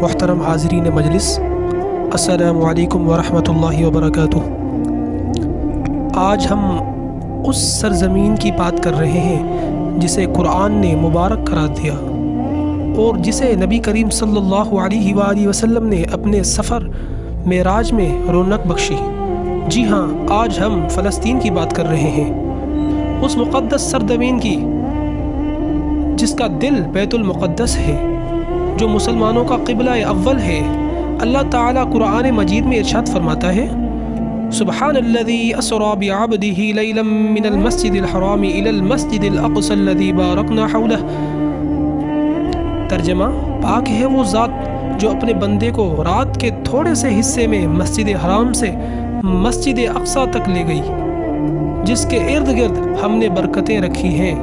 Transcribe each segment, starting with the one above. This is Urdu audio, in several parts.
محترم حاضرین مجلس، السلام علیکم ورحمۃ اللہ وبرکاتہ۔ آج ہم اس سرزمین کی بات کر رہے ہیں جسے قرآن نے مبارک قرار دیا اور جسے نبی کریم صلی اللہ علیہ وآلہ وسلم نے اپنے سفر معراج میں رونق بخشی۔ جی ہاں، آج ہم فلسطین کی بات کر رہے ہیں، اس مقدس سرزمین کی جس کا دل بیت المقدس ہے، جو مسلمانوں کا قبلہ اول ہے۔ اللہ تعالیٰ قرآن مجید میں ارشاد فرماتا ہے، سبحان الذی اسری بعبدہ لیلا من المسجد الحرام الی المسجد الاقصی الذی بارکنا حولہ۔ ترجمہ: پاک ہے وہ ذات جو اپنے بندے کو رات کے تھوڑے سے حصے میں مسجد حرام سے مسجد اقصی تک لے گئی، جس کے ارد گرد ہم نے برکتیں رکھی ہیں۔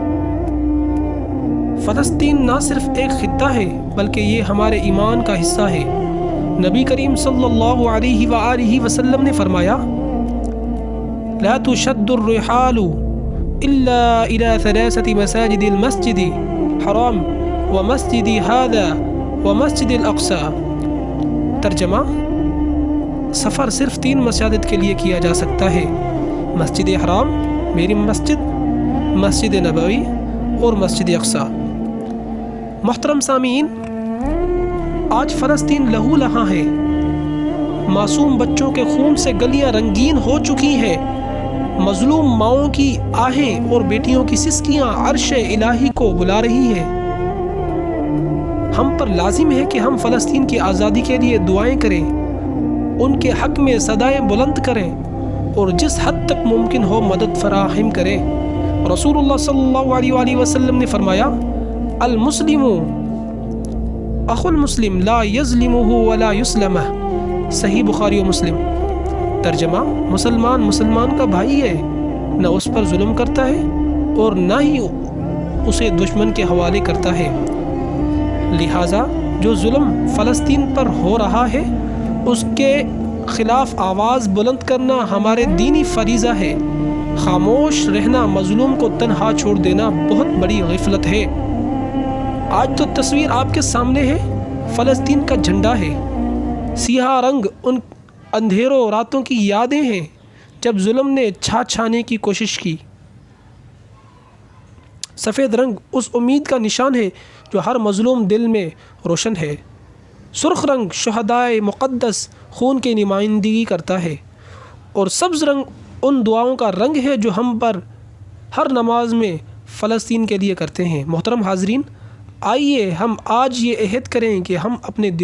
فلسطین نہ صرف ایک خطہ ہے بلکہ یہ ہمارے ایمان کا حصہ ہے۔ نبی کریم صلی اللہ علیہ وآلہ وسلم نے فرمایا، لا تشد الرحال الا الى ثلاثة مساجد المسجد حرام ومسجد هذا ومسجد الاقصی۔ ترجمہ: سفر صرف 3 مساجد کے لیے کیا جا سکتا ہے، مسجد حرام میری مسجد، مسجد نبوی اور مسجد اقصی۔ محترم سامعین، آج فلسطین لہو لہاں ہے، معصوم بچوں کے خون سے گلیاں رنگین ہو چکی ہیں، مظلوم ماؤں کی آہیں اور بیٹیوں کی سسکیاں عرش الہی کو بلا رہی ہیں۔ ہم پر لازم ہے کہ ہم فلسطین کی آزادی کے لیے دعائیں کریں، ان کے حق میں صدائیں بلند کریں اور جس حد تک ممکن ہو مدد فراہم کریں۔ رسول اللہ صلی اللہ علیہ وآلہ وسلم نے فرمایا، المسلم اخو المسلم لا یظلمہ ولا یسلمہ۔ صحیح بخاری و مسلم۔ ترجمہ: مسلمان کا بھائی ہے، نہ اس پر ظلم کرتا ہے اور نہ ہی اسے دشمن کے حوالے کرتا ہے۔ لہٰذا جو ظلم فلسطین پر ہو رہا ہے اس کے خلاف آواز بلند کرنا ہمارے دینی فریضہ ہے۔ خاموش رہنا، مظلوم کو تنہا چھوڑ دینا بہت بڑی غفلت ہے۔ آج تو تصویر آپ کے سامنے ہے، فلسطین کا جھنڈا ہے، سیاہ رنگ ان اندھیروں راتوں کی یادیں ہیں جب ظلم نے چھانے کی کوشش کی، سفید رنگ اس امید کا نشان ہے جو ہر مظلوم دل میں روشن ہے، سرخ رنگ شہدائے مقدس خون کی نمائندگی کرتا ہے، اور سبز رنگ ان دعاؤں کا رنگ ہے جو ہم پر ہر نماز میں فلسطین کے لیے کرتے ہیں۔ محترم حاضرین، آئیے ہم آج یہ عہد کریں کہ ہم اپنے